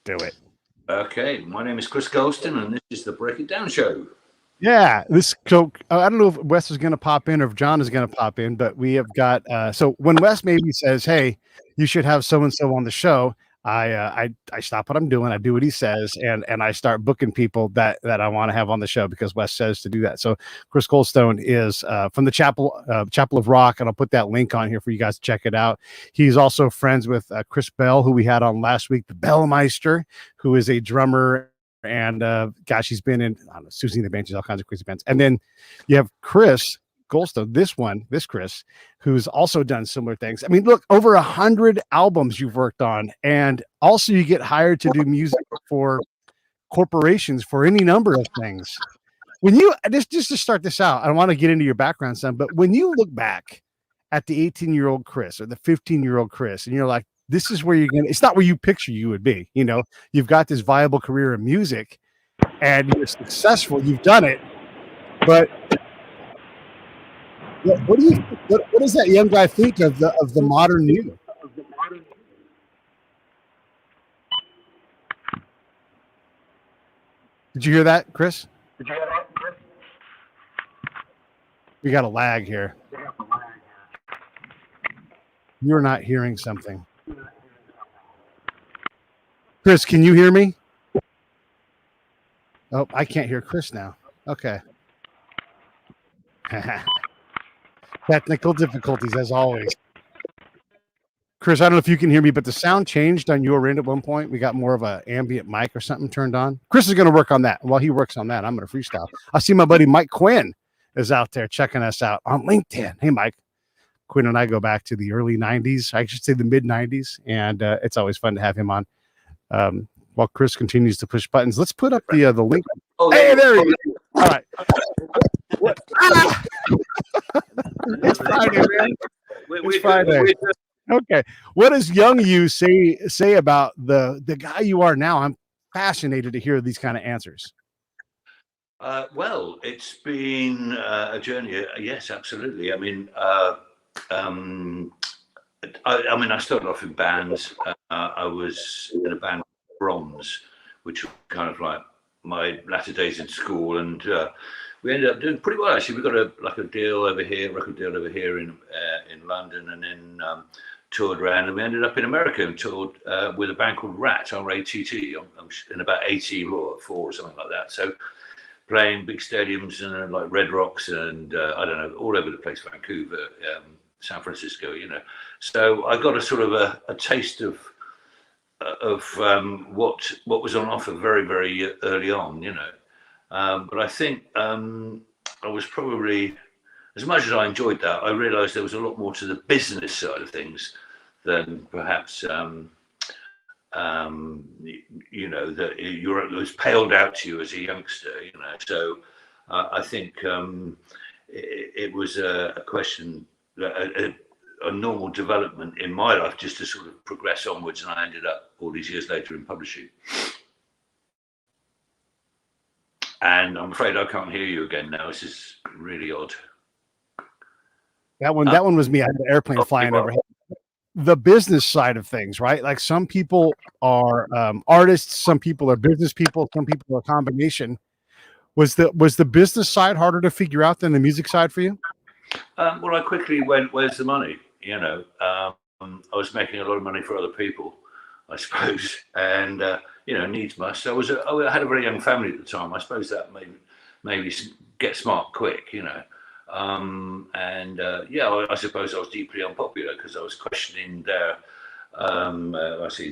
Do it. Okay, my name is Chris Goulstone, and this is the Break It Down Show. Yeah, so I don't know if Wes is going to pop in or if John is going to pop in, but we have got so when Wes maybe says, "Hey, you should have so and so on the show," I stop what I'm doing, I do what he says, and I start booking people that I want to have on the show because Wes says to do that. So Chris Goulstone is from the Chapel of Rock, and I'll put that link on here for you guys to check it out. He's also friends with Chris Bell, who we had on last week, the Bellmeister, who is a drummer. And gosh, he's been in, I don't know, Susie and the Banshees, all kinds of crazy bands. And then you have Chris Goulstone, this Chris, who's also done similar things. I mean, look, over 100 albums you've worked on, and also you get hired to do music for corporations for any number of things. When you just to start this out, I don't want to get into your background, son, but when you look back at the 18-year-old Chris or the 15-year-old Chris, and you're like, this is where you're gonna, it's not where you picture you would be. You know, you've got this viable career in music and you're successful, you've done it, but what do you what does that young guy think of the modern you? Did you hear that, Chris? We got a lag here. You're not hearing something. Chris, can you hear me? Oh, I can't hear Chris now. Okay. Technical difficulties as always. Chris, I don't know if you can hear me, but the sound changed on your end at one point. We got more of an ambient mic or something turned on. Chris is going to work on that. While he works on that, I'm going to freestyle. I see my buddy Mike Quinn is out there checking us out on LinkedIn. Hey, Mike. Quinn and I go back to the early 90s. I should say the mid 90s. And it's always fun to have him on. While Chris continues to push buttons, let's put up the link. Oh, hey, there he is. All right. It's Friday, man. It's Friday. Okay. What does young you say about the guy you are now? I'm fascinated to hear these kind of answers. Well, it's been a journey. Yes, absolutely. I mean, I started off in bands. I was in a band, Bronze, which was kind of like my latter days in school, and we ended up doing pretty well. Actually, we got a record deal over here in London, and then toured around, and we ended up in America and toured with a band called Rat, R-A-T-T, in about 84 or something like that. So playing big stadiums and like Red Rocks and I don't know, all over the place, Vancouver, San Francisco, you know. So I got a sort of a taste of what was on offer very, very early on, you know. But I think I was probably, as much as I enjoyed that, I realised there was a lot more to the business side of things than perhaps you know, that it was paled out to you as a youngster, you know. So I think it was a question, a normal development in my life just to sort of progress onwards, and I ended up all these years later in publishing. And I'm afraid I can't hear you again now. This is really odd. That one was me. I had the airplane flying overhead. The business side of things, right? Like some people are artists, some people are business people, some people are a combination. Was the business side harder to figure out than the music side for you? Well, I quickly went, where's the money? You know, I was making a lot of money for other people, I suppose, and you know, needs must. I had a very young family at the time. I suppose that made me get smart quick, you know. Yeah, I suppose I was deeply unpopular because I was questioning their, the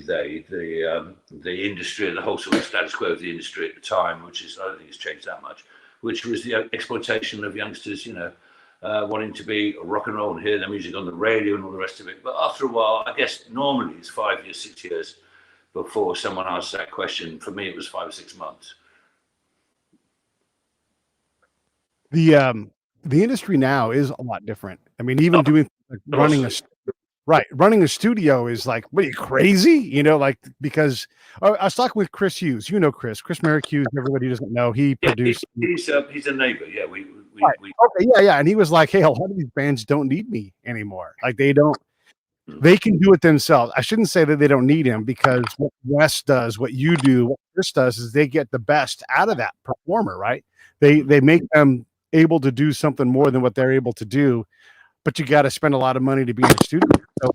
industry, the whole sort of status quo of the industry at the time, which is, I don't think it's changed that much, which was the exploitation of youngsters, you know, wanting to be rock and roll and hear their music on the radio and all the rest of it. But after a while, I guess normally it's 5 years, 6 years before someone asks that question. For me, it was 5 or 6 months. The industry now is a lot different. I mean, even doing running a studio is like, what are you, crazy? You know, like, because I was talking with Chris Hughes. You know Chris Merrick Hughes. Everybody doesn't know he produced. He's a neighbor. Yeah, okay, yeah, and he was like, hey, a lot of these bands don't need me anymore. Like they don't. They can do it themselves. I shouldn't say that they don't need him, because what Wes does, what you do, what Chris does, is they get the best out of that performer, right? They make them able to do something more than what they're able to do, but you got to spend a lot of money to be in the studio. So,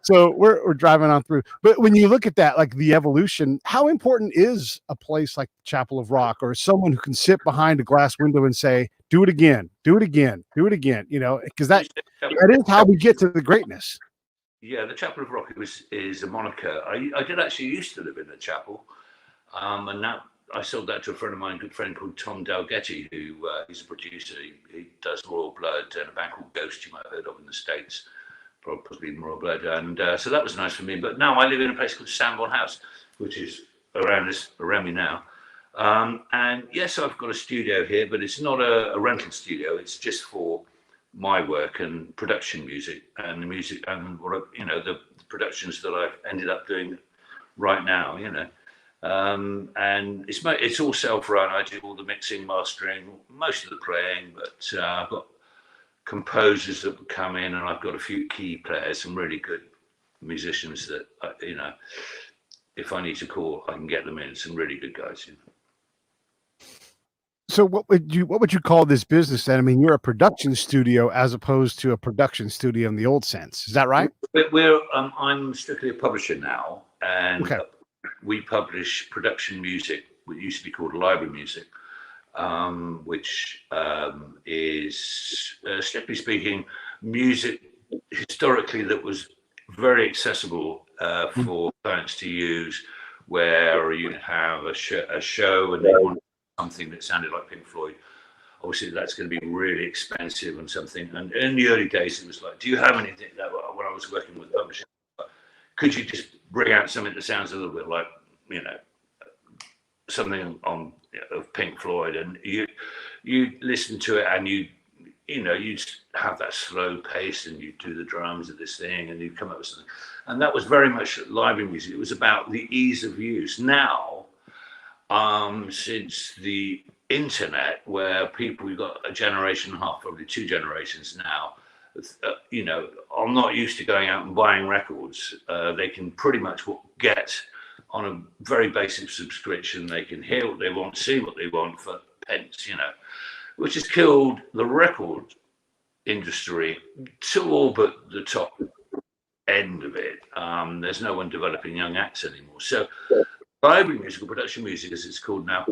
so we're driving on through. But when you look at that, like the evolution, how important is a place like Chapel of Rock, or someone who can sit behind a glass window and say, do it again, do it again, do it again, you know, because that is how we get to the greatness. Yeah, the Chapel of Rock is a moniker. I did actually used to live in the chapel, and now I sold that to a friend of mine, a good friend called Tom Dalgetty, who he's a producer. He does Royal Blood and a band called Ghost, you might have heard of in the States, possibly Royal Blood. And so that was nice for me. But now I live in a place called Sambourne House, which is around me now. And yes, I've got a studio here, but it's not a rental studio. It's just for my work and production music, and the music and you know, the productions that I've ended up doing right now, you know. And it's all self-run. I do all the mixing, mastering, most of the playing, but I've got composers that come in, and I've got a few key players, some really good musicians that you know, if I need to call, I can get them in. Some really good guys, you know. So what would you call this business then? I mean, you're a production studio as opposed to a production studio in the old sense. Is that right? I'm strictly a publisher now, and okay. We publish production music, what used to be called library music, which is, strictly speaking, music historically that was very accessible for clients to use, where you have a show and they want something that sounded like Pink Floyd. Obviously, that's going to be really expensive and something. And in the early days, it was like, do you have anything that, when I was working with publishing, could you just bring out something that sounds a little bit like, you know, something on of Pink Floyd, and you listen to it, and you have that slow pace, and you do the drums of this thing, and you come up with something. And that was very much library music. It was about the ease of use. Now, since the internet, where we've got a generation and a half, probably two generations now, you know, I'm not used to going out and buying records. They can pretty much get on a very basic subscription. They can hear what they want, see what they want for pence, you know, which has killed the record industry to all but the top end of it. There's no one developing young acts anymore. So library music, or production music as it's called now,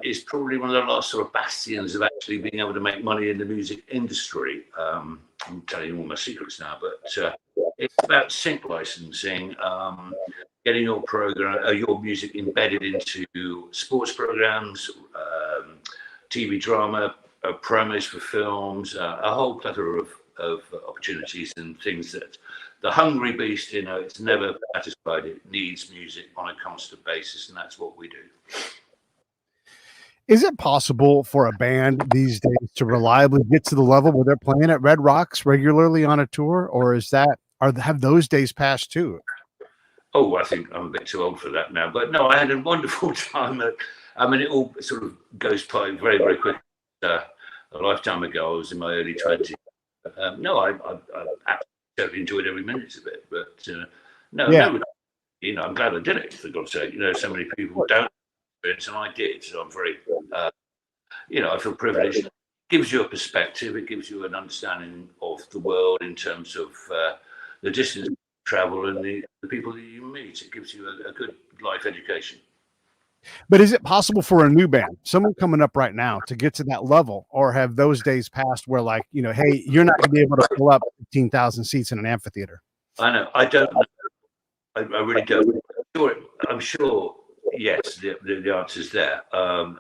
is probably one of the last sort of bastions of actually being able to make money in the music industry. I'm telling you all my secrets now, but it's about sync licensing, getting your program, your music embedded into sports programs, TV drama, promos for films, a whole plethora of opportunities and things that the hungry beast, you know, it's never satisfied. It needs music on a constant basis, and that's what we do. Is it possible for a band these days to reliably get to the level where they're playing at Red Rocks regularly on a tour, or have those days passed too? Oh, I think I'm a bit too old for that now. But no, I had a wonderful time. I mean, it all sort of goes by very, very quick. A lifetime ago, I was in my early 20s. No, I absolutely enjoyed every minute of it. But no, you know, I'm glad I did it, for God's sake. You know, so many people don't experience, and I did. So I'm very, you know, I feel privileged. It gives you a perspective. It gives you an understanding of the world in terms of the distance you travel and the people that you meet. It gives you a good life education. But is it possible for a new band, someone coming up right now, to get to that level, or have those days passed where, like, you know, hey, you're not going to be able to fill up 15,000 seats in an amphitheater? I know. I don't know. I really don't. I'm sure. Yes, the answer is there. I'm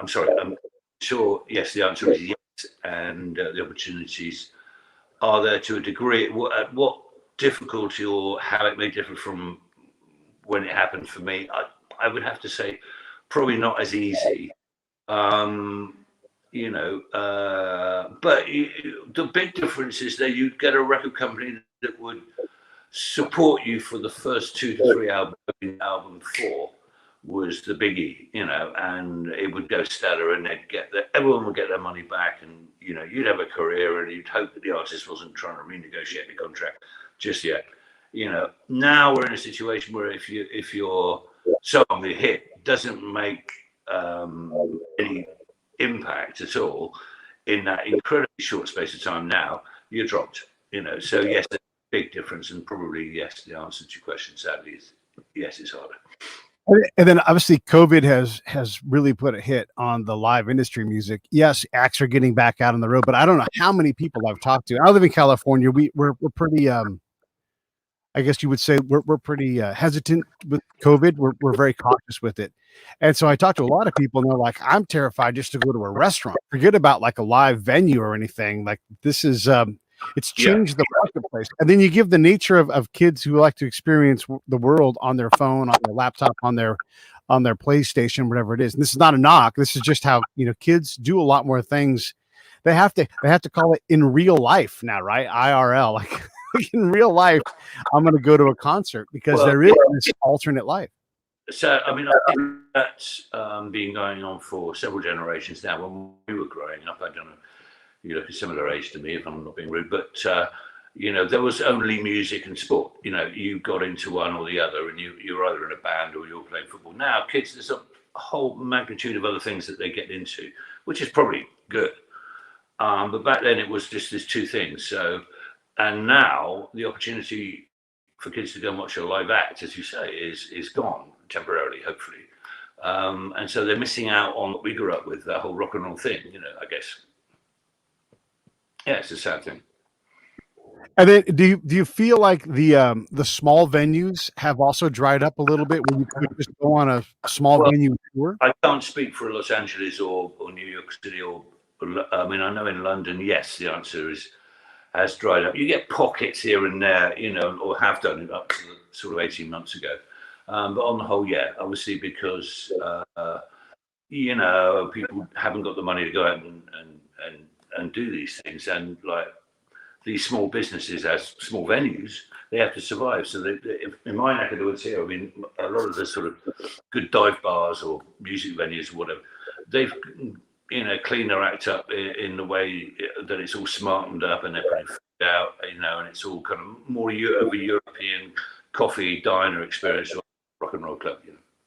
sorry. I'm sure. Yes, the answer is yes, and the opportunities are there to a degree. At what difficulty or how it may differ from when it happened for me, I would have to say probably not as easy. You know, but the big difference is that you get a record company that would support you for the first 2 to 3 album 4, was the biggie, and it would go stellar, and everyone would get their money back, and you'd have a career, and you'd hope that the artist wasn't trying to renegotiate the contract just yet. Now we're in a situation where if your song, the hit, doesn't make any impact at all in that incredibly short space of time, now you're dropped. So yes, there's a big difference, and probably yes, the answer to your question, sadly, is yes, it's harder. And then obviously COVID has really put a hit on the live industry music. Yes, acts are getting back out on the road, but I don't know how many people I've talked to. I live in California. We're pretty I guess you would say we're pretty hesitant with COVID. We're very cautious with it. And so I talked to a lot of people, and they're like, I'm terrified just to go to a restaurant. Forget about like a live venue or anything. Like this is it's changed the marketplace. And then you give the nature of kids who like to experience the world on their phone, on their laptop, on their PlayStation, whatever it is. And this is not a knock. This is just how kids do a lot more things. They have to call it in real life now, right? IRL. Like in real life, I'm going to go to a concert because there is this alternate life. So, I mean, I think that's been going on for several generations now. When we were growing up, I don't know, you look a similar age to me, if I'm not being rude, but there was only music and sport. You got into one or the other, and you were either in a band or you were playing football. Now, kids, there's a whole magnitude of other things that they get into, which is probably good. But back then, it was just these two things. And now the opportunity for kids to go and watch a live act, as you say, is gone temporarily, hopefully. And so they're missing out on what we grew up with, that whole rock and roll thing, I guess. Yeah, it's a sad thing. And then do you feel like the small venues have also dried up a little bit when you could just go on a small venue tour? I can't speak for Los Angeles or New York City I know in London, yes, the answer has dried up. You get pockets here and there, or have done it up to sort of 18 months ago. But on the whole, yeah, obviously because, people haven't got the money to go out and do these things. And like these small businesses as small venues, they have to survive. So in my neck of the woods here, I mean, a lot of the sort of good dive bars or music venues or whatever, they've clean their act up in the way that it's all smartened up and they're putting food out, and it's all kind of more of a European coffee diner experience or rock and roll club,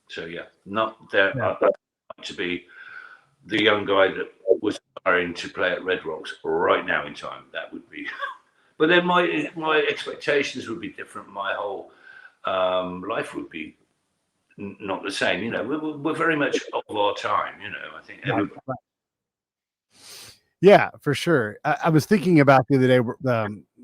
So yeah, not there to be the young guy that was aspiring to play at Red Rocks right now in time. That would be, but then my expectations would be different. My whole life would be not the same. We're very much of our time. I think everybody. Yeah, for sure. I was thinking about the other day.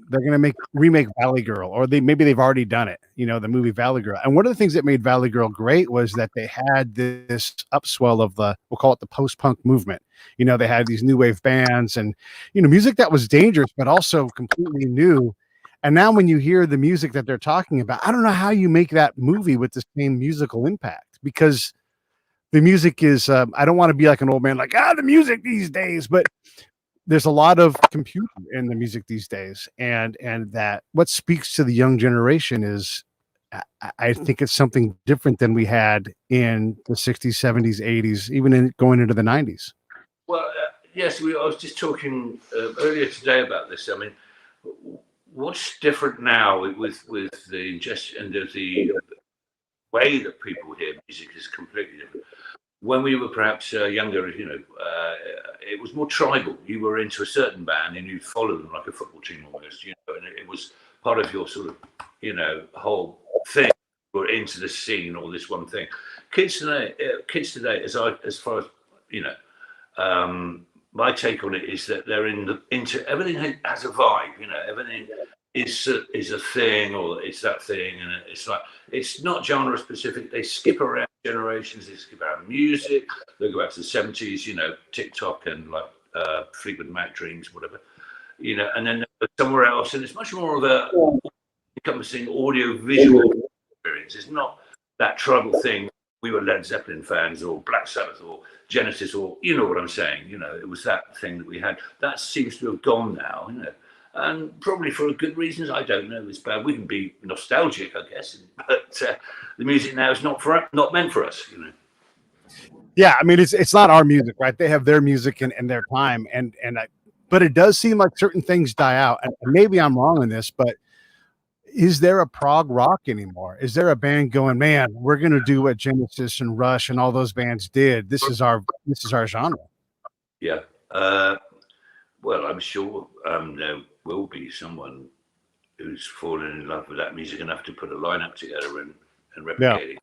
They're going to remake Valley Girl, or maybe they've already done it. The movie Valley Girl. And one of the things that made Valley Girl great was that they had this upswell of we'll call it the post-punk movement. They had these new wave bands and music that was dangerous but also completely new. And now when you hear the music that they're talking about, I don't know how you make that movie with the same musical impact, because the music is I don't want to be like an old man, like the music these days, but there's a lot of computer in the music these days, and that what speaks to the young generation is I think it's something different than we had in the 60s, 70s, 80s, even going into the 90s. Well, yes, I was just talking earlier today about this. I mean, what's different now with the ingestion and the way that people hear music is completely different. When we were perhaps younger, it was more tribal. You were into a certain band and you'd follow them like a football team almost, and it was part of your sort of, whole thing. You were into the scene or this one thing. Kids today, as far as, my take on it is that they're into everything has a vibe, everything is a thing, or it's that thing, and it's like it's not genre specific. They skip around generations, they skip around music, they go back to the 70s, TikTok and like Fleetwood Mac Dreams, whatever, and then somewhere else, and it's much more of a encompassing audio visual experience. It's not that tribal thing. We were Led Zeppelin fans or Black Sabbath or Genesis, or what I'm saying, it was that thing that we had. That seems to have gone now, and probably for good reasons. I don't know. It's bad. We can be nostalgic, I guess, but the music now is not meant for us. Yeah, I mean it's not our music, right? They have their music and their time, but it does seem like certain things die out. And maybe I'm wrong in this, but is there a prog rock anymore? Is there a band going, man, we're going to do what Genesis and Rush and all those bands did? This is our genre. Yeah. Well, I'm sure there will be someone who's fallen in love with that music enough to put a lineup together and replicate it.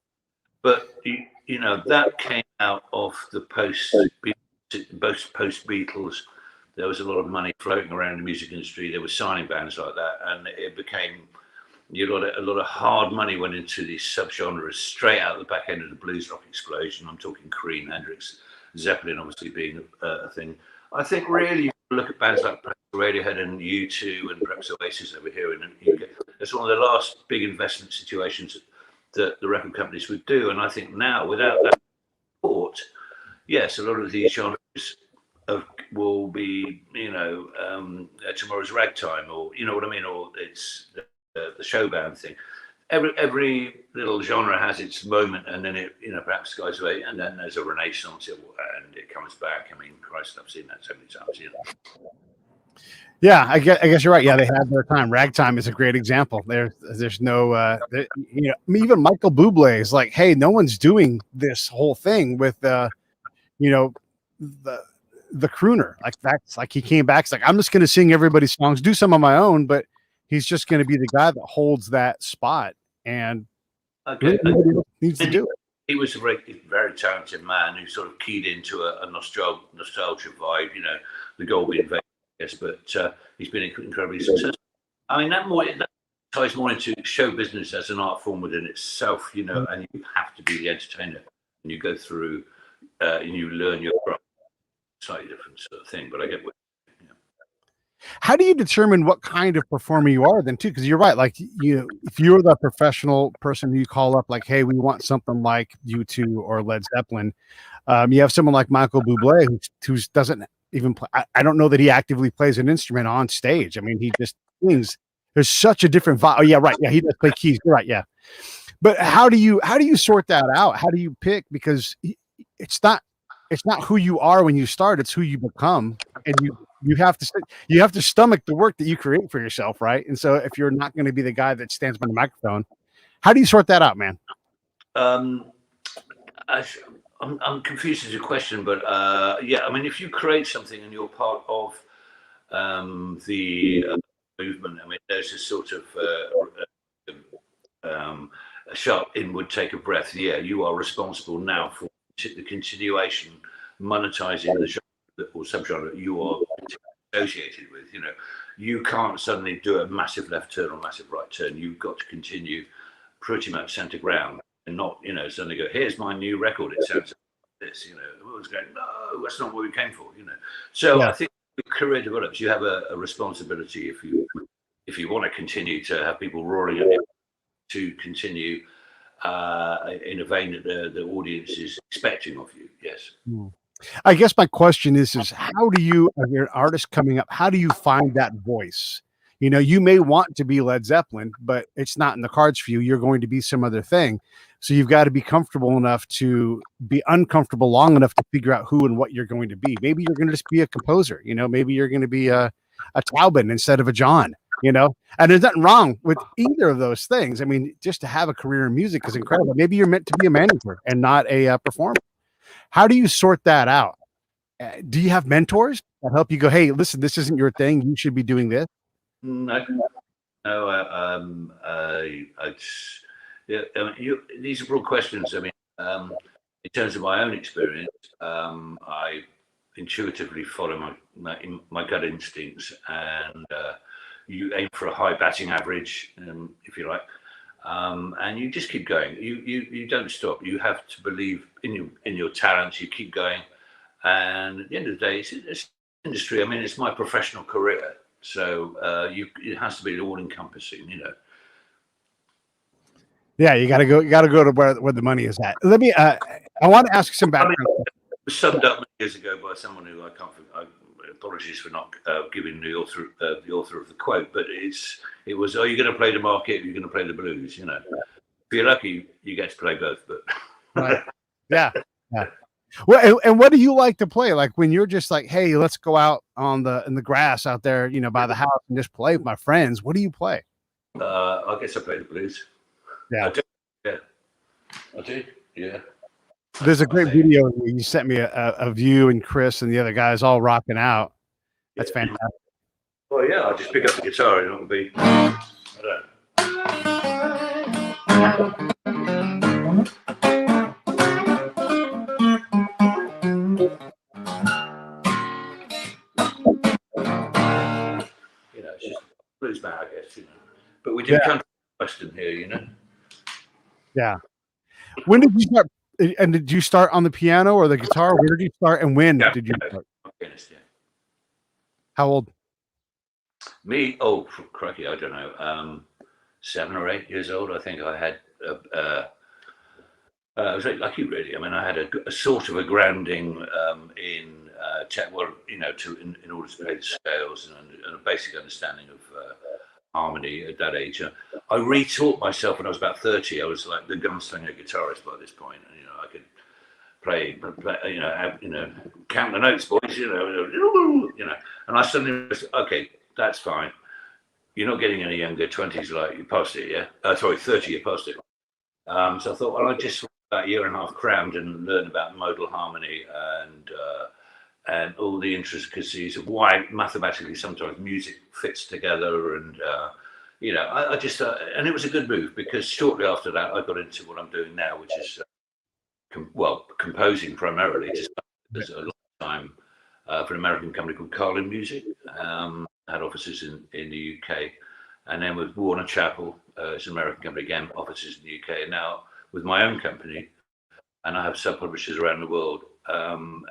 But that came out of the post Beatles. There was a lot of money floating around the music industry. They were signing bands like that, and it became a lot of hard money went into these subgenres straight out the back end of the blues rock explosion. I'm talking Cream, Hendrix, Zeppelin, obviously being a thing. I think really you look at bands like Radiohead and U2 and perhaps Oasis over here in the UK. It's one of the last big investment situations that the record companies would do. And I think now, without that support, yes, a lot of these genres will be, tomorrow's ragtime, or you know what I mean, or it's the show band thing. Every little genre has its moment, and then it, perhaps goes away, and then there's a renaissance, and it comes back. I mean, Christ, I've seen that so many times. Yeah, I guess you're right. Yeah, they had their time. Ragtime is a great example. There's no, even Michael Bublé is like, hey, no one's doing this whole thing with, the crooner. Like that's like he came back. It's like I'm just going to sing everybody's songs, do some of my own, but he's just going to be the guy that holds that spot, and nobody else needs to do it. He was a very talented man who sort of keyed into a nostalgia vibe. The Goldie invasion. Yes, but he's been incredibly successful. I mean, that ties more into show business as an art form within itself, and you have to be the entertainer. And you go through and you learn your craft. Slightly different sort of thing, but I get what. How do you determine what kind of performer you are then too? Because you're right. Like, if you're the professional person who you call up, like, hey, we want something like U2 or Led Zeppelin. You have someone like Michael Bublé who doesn't even play. I don't know that he actively plays an instrument on stage. I mean, he just sings. There's such a different vibe. Oh yeah, right. Yeah, he does play keys. You're right. Yeah, but how do you sort that out? How do you pick? Because it's not who you are when you start. It's who you become, and you have to stomach the work that you create for yourself, right? And so if you're not going to be the guy that stands by the microphone, how do you sort that out, man? I'm confused as a question, but yeah, I mean, if you create something and you're part of the movement, I mean, there's a sort of a sharp inward take of breath. Yeah, you are responsible now for the continuation, monetizing the genre or subgenre you are associated with. You can't suddenly do a massive left turn or massive right turn. You've got to continue pretty much center ground. And not, suddenly go, here's my new record. It sounds like this, everyone's going, no, that's not what we came for, So yeah. I think your career develops. You have a responsibility if you want to continue to have people roaring at you, to continue in a vein that the audience is expecting of you. Yes. I guess my question is how do you, as you're an artist coming up, how do you find that voice? You may want to be Led Zeppelin, but it's not in the cards for you. You're going to be some other thing. So you've got to be comfortable enough to be uncomfortable long enough to figure out who and what you're going to be. Maybe you're going to just be a composer, maybe you're going to be a Taubman instead of a John, and there's nothing wrong with either of those things. I mean, just to have a career in music is incredible. Maybe you're meant to be a manager and not a performer. How do you sort that out? Do you have mentors that help you go, hey, listen, this isn't your thing. You should be doing this. No. These are broad questions. I mean, in terms of my own experience, I intuitively follow my gut instincts, and you aim for a high batting average, if you like, and you just keep going. You don't stop. You have to believe in your talents. You keep going, and at the end of the day, it's industry. I mean, it's my professional career. So it has to be all encompassing, Yeah, you got to go to where the money is at. Let me. I want to ask some background. It was summed up years ago by someone who I can't. apologies for not giving the author of the quote, but it was, are you going to play the market? Or are you going to play the blues? You know, if you're lucky, you get to play both. But right, yeah, yeah. Well, and what do you like to play? Like when you're just like, hey, let's go out in the grass out there, you know, by the house and just play with my friends. What do you play? I guess I play the blues. Yeah, I do. Yeah, I do. Yeah. there's a great video where you sent me of you and Chris and the other guys all rocking out. That's fantastic. Well, yeah, I'll just pick up the guitar and it'll be. I don't. You know, it's just blues band, I guess. You know, but we do country western here. You know. Yeah. When did you start? And did you start on the piano or the guitar? Where did you start, and when did you start? Pianist, yeah. How old? Me? Oh, crikey, I don't know. 7 or 8 years old. I think I had. I was very lucky, really. I mean, I had a sort of a grounding in well, you know, in order to play the scales and a basic understanding of harmony at that age. I retaught myself when I was about 30. I was like the gunslinger guitarist by this point, and you know, I could play, you know, count the notes, boys, you know, and I suddenly was, okay, that's fine. You're not getting any younger. 20s, like you passed it, yeah. Sorry, 30, you passed it. So I thought, well, I just about a year and a half crammed and learned about modal harmony and all the intricacies of why mathematically sometimes music fits together, and you know, I just and it was a good move because shortly after that I got into what I'm doing now, which is composing primarily. Just there's a long time for an American company called Carlin Music, had offices in the UK, and then with Warner Chappell, it's an American company again, offices in the UK, and now with my own company, and I have sub-publishers around the world, and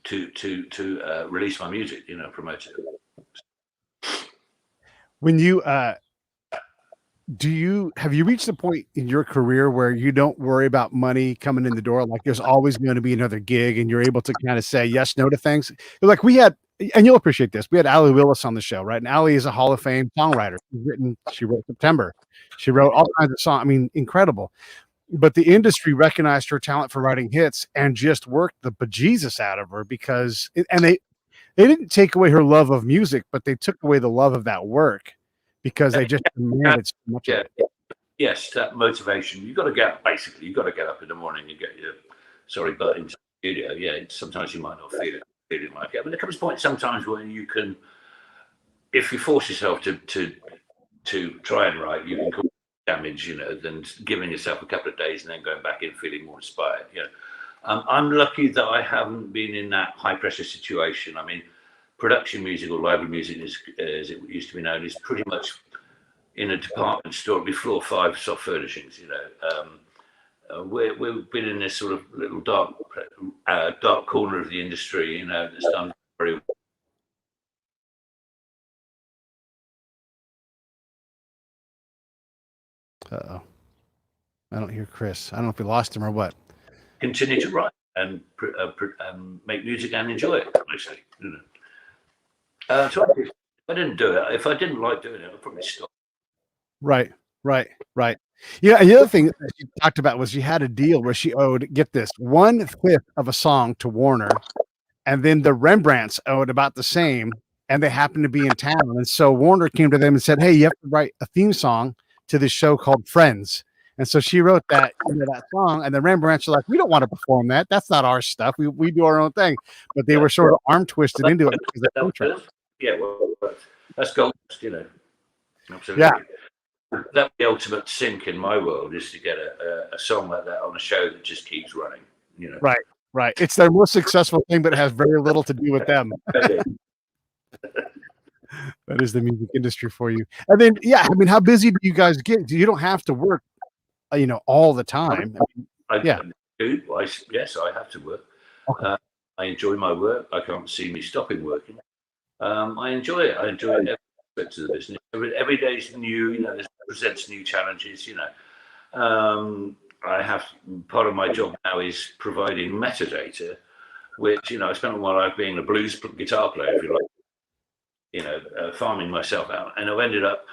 to release my music, you know, promote it. When you have you reached the point in your career where you don't worry about money coming in the door? Like there's always going to be another gig, and you're able to kind of say yes, no to things. Like we had, and you'll appreciate this. We had Allie Willis on the show, right? And Allie is a Hall of Fame songwriter. She wrote September. She wrote all kinds of songs. I mean, incredible. But the industry recognized her talent for writing hits and just worked the bejesus out of her because, and they didn't take away her love of music, but they took away the love of that work because they just demanded so much of it. Yes, that motivation. You've got to get up in the morning and get your butt into the studio. Yeah, sometimes you might not feeling like it. But there comes a point sometimes when you can, if you force yourself to try and write, you can cause damage, you know, than giving yourself a couple of days and then going back in feeling more inspired. You know, I'm lucky that I haven't been in that high pressure situation. I mean, production music or library music, as it used to be known, is pretty much in a department store. It'd be floor 5 soft furnishings. You know, we've been in this sort of little dark corner of the industry. You know, that's done very well. Uh-oh. I don't hear Chris. I don't know if we lost him or what. Continue to write and make music and enjoy it, mostly. You know. So if I didn't do it, if I didn't like doing it, I'd probably stop. Right. Yeah, and the other thing that she talked about was she had a deal where she owed, get this, 1/5 of a song to Warner, and then the Rembrandts owed about the same, and they happened to be in town. And so Warner came to them and said, hey, you have to write a theme song to this show called Friends. And so she wrote that, you know, that song, and the Rembrandts are like, we don't want to perform that. That's not our stuff. We do our own thing. But they were sort of arm twisted into it because of the contract. Yeah, well, that's gold, you know. Absolutely. Yeah. That's the ultimate sink in my world, is to get a song like that on a show that just keeps running, you know. Right. It's their most successful thing, but it has very little to do with them. That is the music industry for you. And then, yeah, I mean, how busy do you guys get? You don't have to work, you know, all the time. I do. Yes, I have to work. Okay. I enjoy my work. I can't see me stopping working. I enjoy it. I enjoy every aspect of the business. Every day is new. You know, this presents new challenges. You know, I have part of my job now is providing metadata which, I spent all my life being a blues guitar player, if you like, farming myself out. And I've ended up,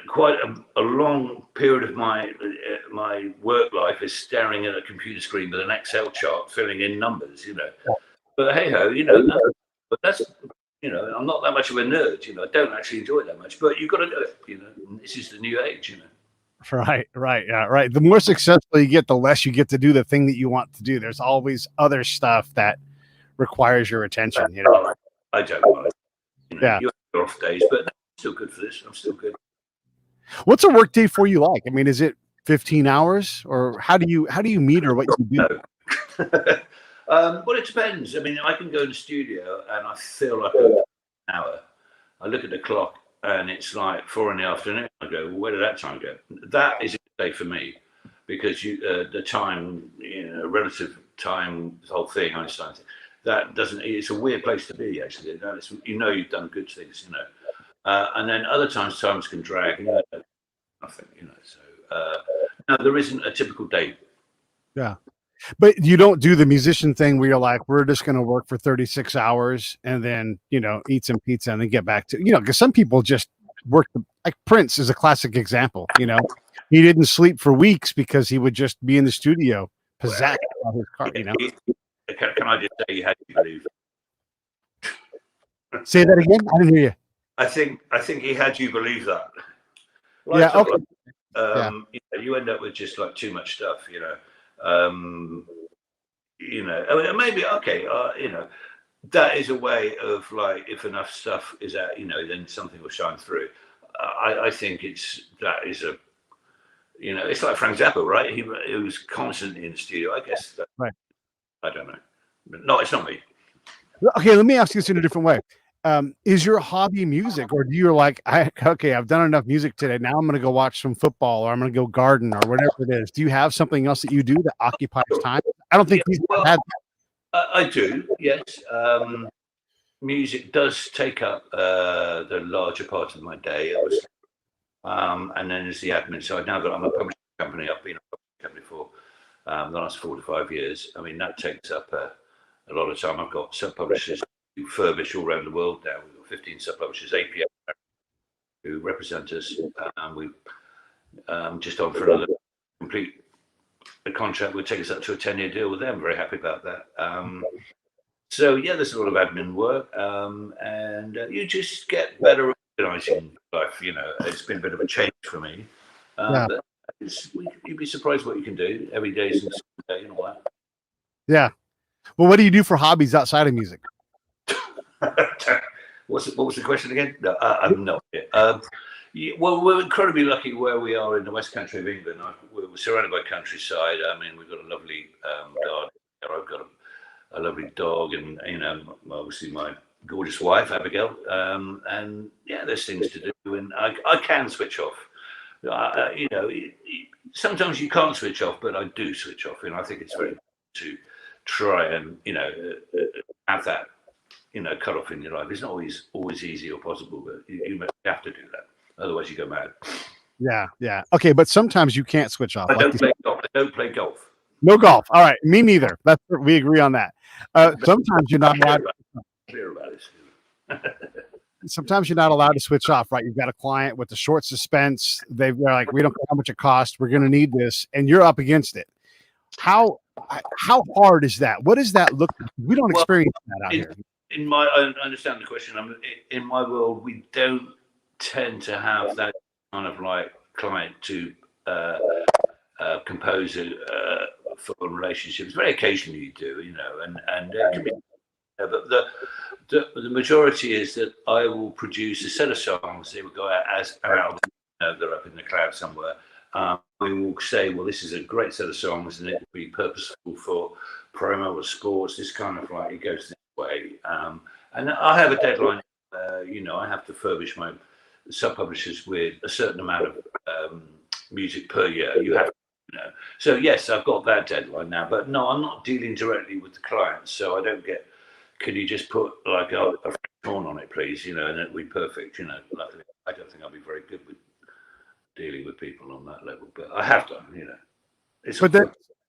quite a long period of my work life is staring at a computer screen with an Excel chart, filling in numbers, But hey ho, but that's, I'm not that much of a nerd, I don't actually enjoy it that much, but you've got to do it, This is the new age, Right, yeah, right. The more successful you get, the less you get to do the thing that you want to do. There's always other stuff that requires your attention. I don't mind. Yeah. You have off days, but I'm still good for this. I'm still good. What's a work day for you like? I mean, is it 15 hours, or how do you meter what you do? No. Well, it depends. I mean, I can go in the studio and I feel like an hour. I look at the clock and it's like 4 p.m. I go, well, where did that time go? That is a day for me, because the time, relative time, the whole thing, Einstein. That doesn't. It's a weird place to be, actually. You've done good things, and then other times can drag. Nothing, So no, there isn't a typical day. Yeah. But you don't do the musician thing where you're like, we're just going to work for 36 hours and then, eat some pizza and then get back to, because some people just work. Like Prince is a classic example. He didn't sleep for weeks because he would just be in the studio possessed by his car, Can I just say you had to believe? Say that again? I didn't hear you. I think he had you believe that. Yeah. Okay. You end up with just like too much stuff, I mean, maybe okay, that is a way of, like, if enough stuff is out, then something will shine through. I think it's like Frank Zappa, right? He was constantly in the studio. I guess right. I don't know, but no, it's not me. Okay, let me ask you this in a different way. Is your hobby music, or do you like, I've done enough music today. Now I'm going to go watch some football, or I'm going to go garden, or whatever it is. Do you have something else that you do that occupies time? I don't think had that. I do. Yes. Music does take up the larger part of my day, obviously. And then there's the admin side. Now that I'm a publishing company, I've been a publishing company for the last 4 to 5 years. I mean, that takes up a lot of time. I've got sub-publishers who furbish all around the world now. We've got 15 sub-publishers, APA, who represent us. We've just on for another complete contract. Would take us up to a 10-year deal with them. Very happy about that. So yeah, there's a lot of admin work, and you just get better at organising life. It's been a bit of a change for me. Yeah. But you'd be surprised what you can do every day since all that. Yeah. Well, what do you do for hobbies outside of music? What was the question again? No, I have no idea. Well, we're incredibly lucky where we are in the West Country of England. We're surrounded by countryside. I mean, we've got a lovely garden. I've got a lovely dog, and obviously my gorgeous wife Abigail. And yeah, there's things to do, and I can switch off. Sometimes you can't switch off, but I do switch off, and I think it's very important to try and have that cut off in your life. It's not always easy or possible, but you have to do that. Otherwise, you go mad. Yeah. Okay, but sometimes you can't switch off. I don't play golf. No golf. All right, me neither. We agree on that. Sometimes you're not allowed. Clear about it. Sometimes you're not allowed to switch off, right? You've got a client with a short suspense. They're like, we don't know how much it costs. We're going to need this, and you're up against it. How hard is that? What does that look like? We don't experience that out here. I understand the question. In my world, we don't tend to have that kind of like client to compose for relationships. Very occasionally you do, and it can be, but the majority is that I will produce a set of songs. They will go out as an album. They're up in the cloud somewhere. We will say, well, this is a great set of songs, and it will be purposeful for promo or sports. This kind of like, it goes this way. And I have a deadline. I have to furbish my sub-publishers with a certain amount of music per year. You have, So yes, I've got that deadline now. But no, I'm not dealing directly with the clients, so I don't get. Can you just put like a horn on it, please? And it'll be perfect. Luckily, I don't think I'll be very good with dealing with people on that level, but I have done.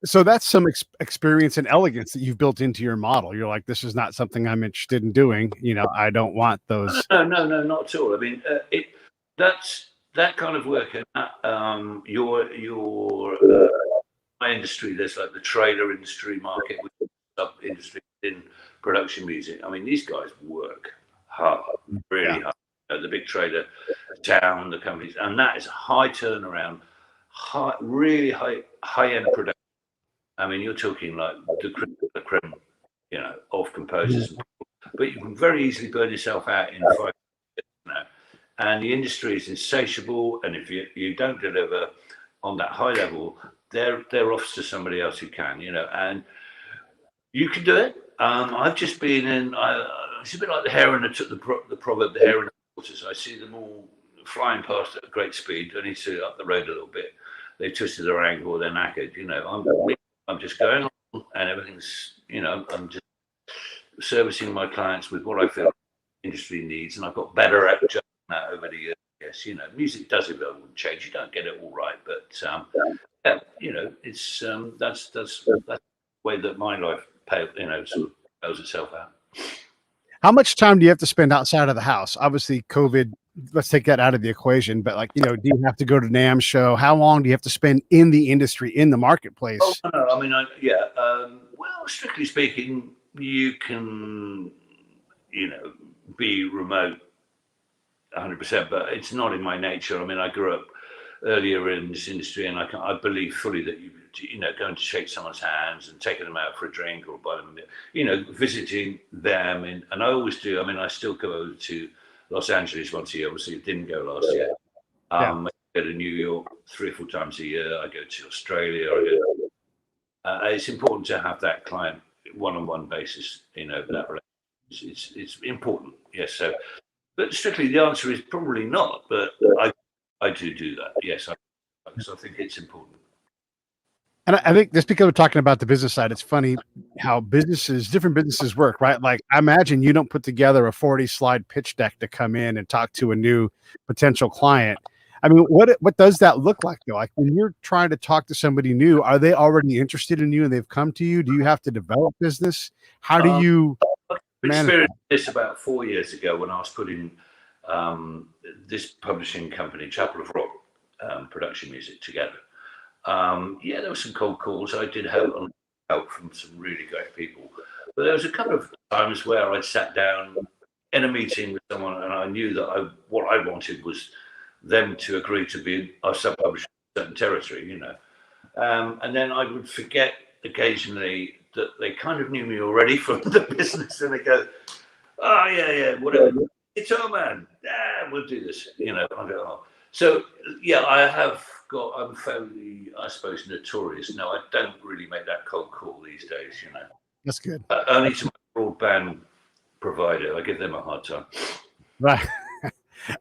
So that's some experience and elegance that you've built into your model. You're like, this is not something I'm interested in doing. I don't want those. No, not at all. I mean, that's that kind of work, and your my industry. There's like the trailer industry market, which is sub industry in production music. I mean, these guys work hard, Yeah. really hard. The big trailer town, the companies, and that is a high turnaround, really high end production. I mean, you're talking like the creme, of composers, but you can very easily burn yourself out in 5 years now. And the industry is insatiable, and if you don't deliver on that high level, they're off to somebody else who can, and you can do it. I've just been in. It's a bit like the hare and the proverb, the hare and the tortoise. I see them all flying past at a great speed. I need to up the road a little bit. They've twisted their ankle, they're knackered. I'm just going on, and everything's. I'm just servicing my clients with what I feel industry needs, and I've got better at judging that over the years. Yes, music does evolve and change. You don't get it all right, but yeah, it's that's the way that my life sort of spells itself out. How much time do you have to spend outside of the house? Obviously, COVID. Let's take that out of the equation. But do you have to go to NAMM show? How long do you have to spend in the industry, in the marketplace? Oh no, I mean, yeah. Well, strictly speaking, you can, be remote 100%, but it's not in my nature. I mean, I grew up earlier in this industry, and I believe fully that going to shake someone's hands and taking them out for a drink or buy them, visiting them, and I always do. I mean, I still go over to Los Angeles once a year. Obviously, it didn't go last year. I go to New York 3 or 4 times a year. I go to Australia. It's important to have that client one-on-one basis. That relationship. It's important. Yes. So, but strictly, the answer is probably not. But I do that. Yes, because I think it's important. And I think just because we're talking about the business side, it's funny how different businesses work, right? Like, I imagine you don't put together a 40-slide pitch deck to come in and talk to a new potential client. I mean, what does that look like though? Like when you're trying to talk to somebody new, are they already interested in you and they've come to you? Do you have to develop business? How do you experienced this about 4 years ago when I was putting this publishing company, Chapel of Rock, production music together. There were some cold calls. I did have help from some really great people, but there was a couple of times where I sat down in a meeting with someone, and I knew that what I wanted was them to agree to be a sub-publisher in a certain territory, and then I would forget occasionally that they kind of knew me already from the business, and they go, "Oh yeah, whatever, it's all man, we'll do this," I go, "Oh." So yeah, I'm fairly, I suppose, notorious. No, I don't really make that cold call these days, That's good. Only to my broadband provider. I give them a hard time. Right.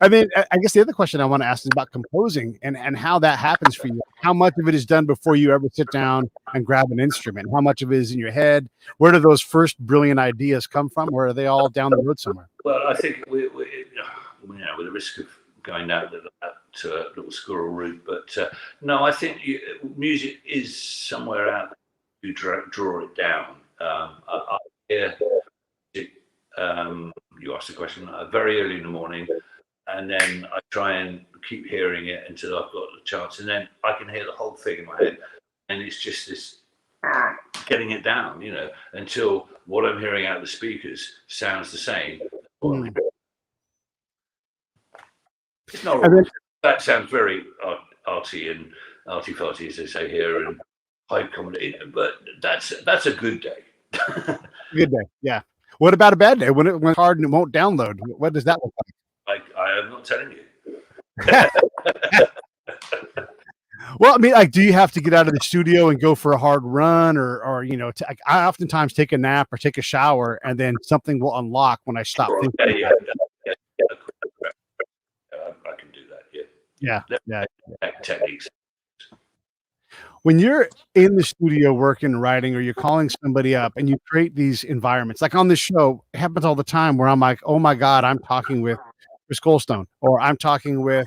I mean, I guess the other question I want to ask is about composing and how that happens for you. How much of it is done before you ever sit down and grab an instrument? How much of it is in your head? Where do those first brilliant ideas come from? Or are they all down the road somewhere? Well, I think with the risk of going down to a little squirrel route, but no, I think music is somewhere out there. You draw it down. I hear you asked the question very early in the morning, and then I try and keep hearing it until I've got the chance, and then I can hear the whole thing in my head, and it's just this getting it down, until what I'm hearing out of the speakers sounds the same. It's not that sounds very arty and arty-farty, as they say here, and high comedy, but that's a good day. Good day, yeah. What about a bad day when it went hard and it won't download? What does that look like? I am not telling you. Well, I mean, like, do you have to get out of the studio and go for a hard run, or I oftentimes take a nap or take a shower, and then something will unlock when I stop thinking. Yeah. I can do that. Yeah. Techniques. When you're in the studio working, writing, or you're calling somebody up and you create these environments, like on this show, it happens all the time where I'm like, oh my God, I'm talking with Goulstone, or I'm talking with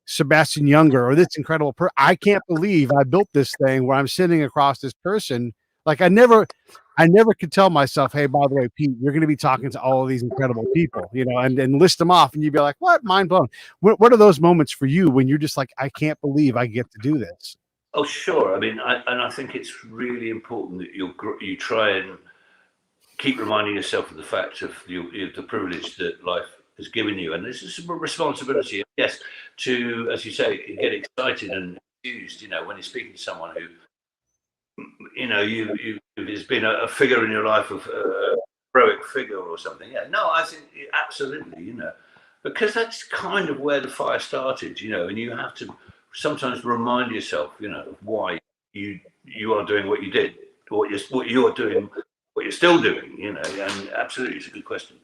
Sebastian Younger or this incredible I can't believe I built this thing where I'm sitting across this person. Like I never could tell myself, hey, by the way, Pete, you're going to be talking to all of these incredible people, you know, and list them off, and you'd be like, what? Mind blown. What are those moments for you when you're just like, I can't believe I get to do this? Oh, sure. I mean, I think it's really important that you try and keep reminding yourself of the fact of the privilege that life has given you, and this is a responsibility. Yes, to, as you say, get excited and enthused. You know, when you're speaking to someone who, you know, you has been a figure in your life of a heroic figure or something. Yeah, no, I think absolutely. You know, because that's kind of where the fire started. You know, and you have to sometimes remind yourself, you know, why you are doing what you did, what you're doing, what you're still doing, you know. And absolutely, it's a good question.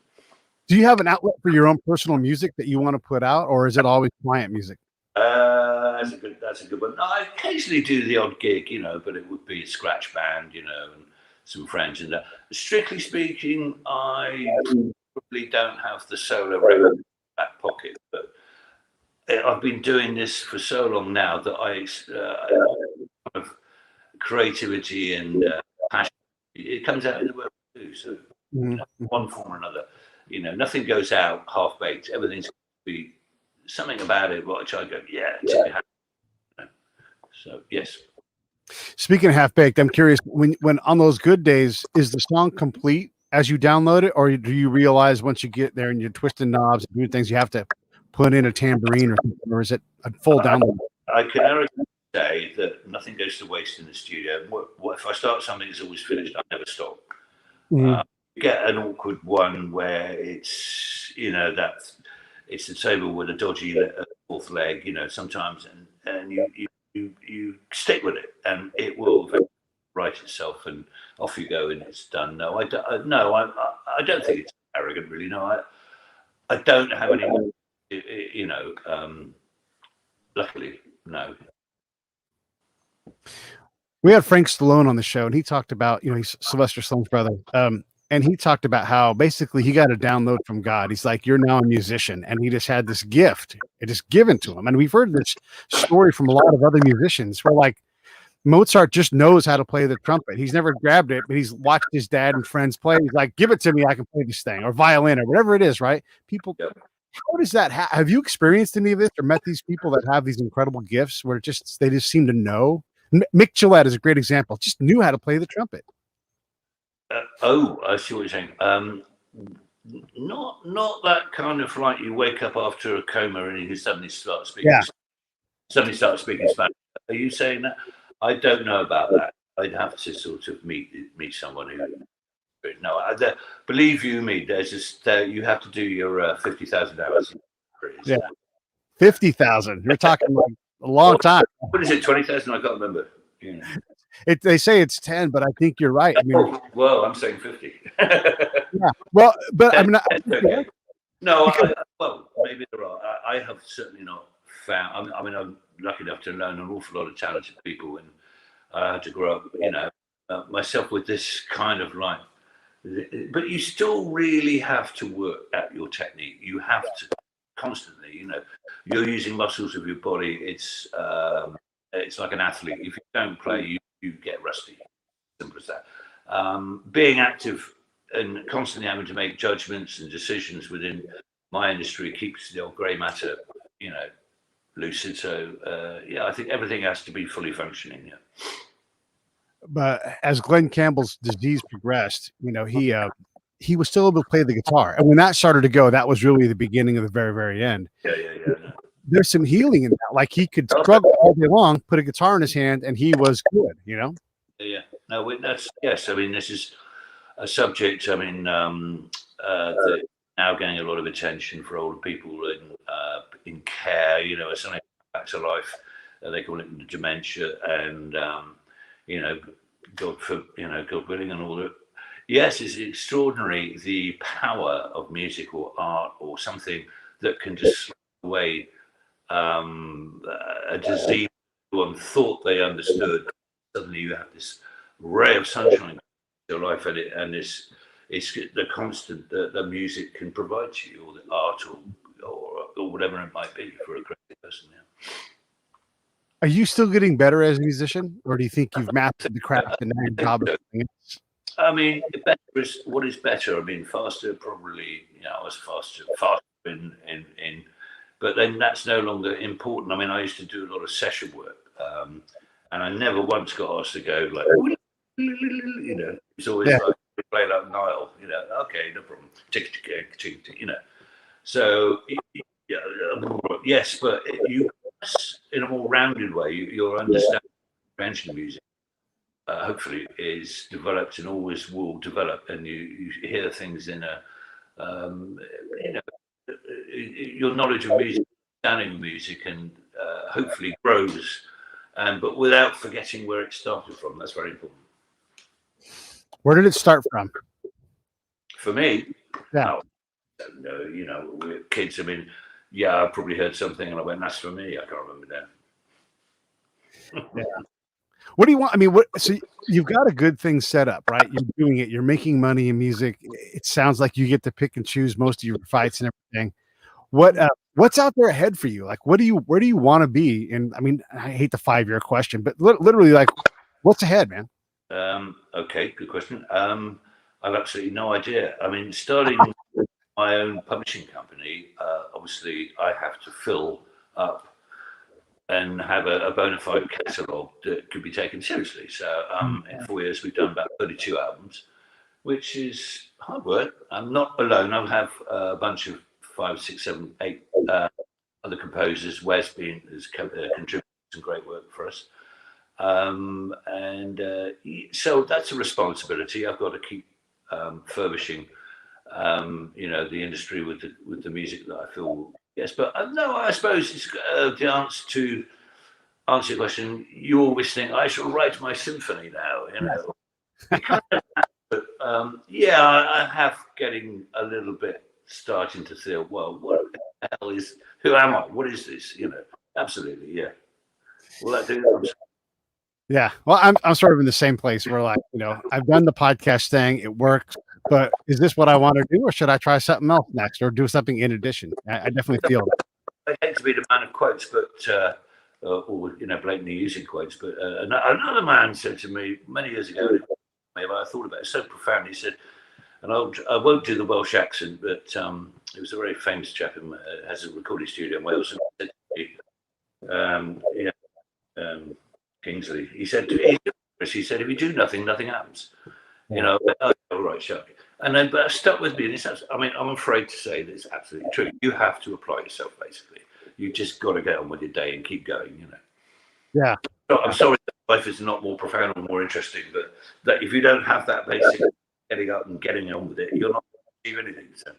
Do you have an outlet for your own personal music that you want to put out, or is it always client music? That's a good one. I occasionally do the odd gig, you know, but it would be a scratch band, you know, and some friends and that. Strictly speaking, I probably don't have the solo record in my back pocket, but I've been doing this for so long now that kind of creativity and passion, it comes out in the work too. So, you know, one form or another, you know, nothing goes out half baked. Everything's going to be something about it, which I go, yeah. So yes. Speaking of half baked, I'm curious when on those good days, is the song complete as you download it, or do you realize once you get there and you're twisting knobs and doing things, you have to put in a tambourine or is it a full download? I can arrogantly say that nothing goes to waste in the studio. What if I start something, it's always finished. I never stop. You get an awkward one where it's, you know, that it's a table with a dodgy fourth leg, you know, sometimes, and you stick with it, and it will right itself, and off you go, and it's done. No, I don't think it's arrogant, really. No, I don't have any, you know, luckily, no. We had Frank Stallone on the show, and he talked about, you know, he's Sylvester Stallone's brother. And he talked about how basically he got a download from God. He's like, you're now a musician. And he just had this gift. It just given to him. And we've heard this story from a lot of other musicians where like Mozart just knows how to play the trumpet. He's never grabbed it, but he's watched his dad and friends play. He's like, give it to me. I can play this thing, or violin or whatever it is. Right. People, how does that have you experienced any of this or met these people that have these incredible gifts where they just seem to know? Mick Gillette is a great example. Just knew how to play the trumpet. I see what you're saying. Not that kind of like you wake up after a coma and you suddenly start speaking. Yeah. Suddenly start speaking Spanish. Are you saying that? I don't know about that. I'd have to sort of meet someone who. No, believe you me. There's just you have to do your 50,000 hours. Yeah, 50,000. You're talking like a long time. What is it? 20,000? I can't remember. Yeah. They say it's 10, but I think you're right. I mean, well, I'm saying 50. Yeah. Well, but I mean, okay. No, well, maybe there are. I have certainly not found. I mean, I'm lucky enough to learn an awful lot of talented people, and I had to grow up, you know, myself with this kind of like. But you still really have to work at your technique. You have to constantly, you know, you're using muscles of your body. It's like an athlete. If you don't play, you get rusty. Simple as that. Being active and constantly having to make judgments and decisions within my industry keeps the old grey matter, you know, lucid. So yeah, I think everything has to be fully functioning. Yeah. But as Glenn Campbell's disease progressed, you know, he was still able to play the guitar, and when that started to go, that was really the beginning of the very, very end. Yeah. No. There's some healing in that. Like he could struggle all day long, put a guitar in his hand, and he was good. You know. Yeah. No, that's yes. I mean, this is a subject. I mean, that now getting a lot of attention for older people in care. You know, it's something back to life. They call it dementia, and you know, God willing, and all that. Yes, it's extraordinary the power of music or art or something that can just slow away a disease one thought they understood. Suddenly, you have this ray of sunshine in your life, and it's the constant that the music can provide to you, or the art, or whatever it might be for a creative person. person. Yeah. Are you still getting better as a musician, or do you think you've mastered the craft and now your job is doing it? I mean, what is better? I mean, faster, probably, I was faster in, but then that's no longer important. I mean, I used to do a lot of session work, and I never once got asked to go like, it's always like, play like Nile, okay, no problem, tick, tick, tick, tick, So, yes, but you, in a more rounded way, your understanding of conventional music, hopefully, is developed and always will develop, and you hear things in a, your knowledge of music, understanding of music, and hopefully grows, but without forgetting where it started from. That's very important. Where did it start from? For me, yeah. No, we're kids. I mean, yeah, I probably heard something and I went, "That's for me." I can't remember now. Yeah. What do you want? I mean, so you've got a good thing set up, right? You're doing it. You're making money in music. It sounds like you get to pick and choose most of your fights and everything. What's out there ahead for you? Like, where do you want to be? And I mean, I hate the 5-year question, but literally, like, what's ahead, man? Okay, good question. I've absolutely no idea. I mean, starting my own publishing company, obviously, I have to fill up and have a bona fide catalogue that could be taken seriously. So in 4 years, we've done about 32 albums, which is hard work. I'm not alone. I have a bunch of 5, 6, 7, 8 other composers. Wes has contributed some great work for us. So that's a responsibility. I've got to keep furbishing, the industry with the music that I feel. Yes, but no, I suppose it's the answer to answer your question. You always think I shall write my symphony now. But yeah, I have getting a little bit starting to feel, well, what the hell who am I? What is this? Absolutely, yeah. Will that do? Yeah. Well, I'm sort of in the same place where, like, I've done the podcast thing, it works, but is this what I want to do, or should I try something else next, or do something in addition? I definitely feel that. I hate to be the man of quotes, but or blatantly using quotes, but another man said to me many years ago, maybe I thought about it so profoundly. He said, and I won't do the Welsh accent, but he was a very famous chap who has a recording studio in Wales, and he said to me, Kingsley, he said, if you do nothing, nothing happens. Oh, right, shut. And then, but it stuck with me. And I'm afraid to say that it's absolutely true. You have to apply yourself, basically. You just got to get on with your day and keep going, Yeah. So I'm sorry that life is not more profound or more interesting, but that if you don't have that basic getting up and getting on with it, you're not going to achieve anything. So.